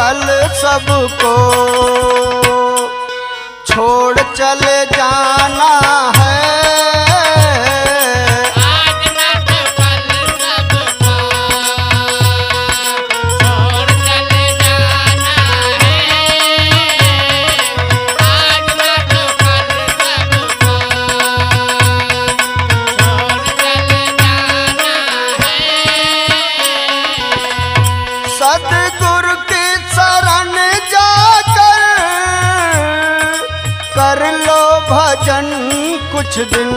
कल सबको छोड़ चले जाना है। सतगुरु की शरण जाकर कर लो भजन कुछ दिन,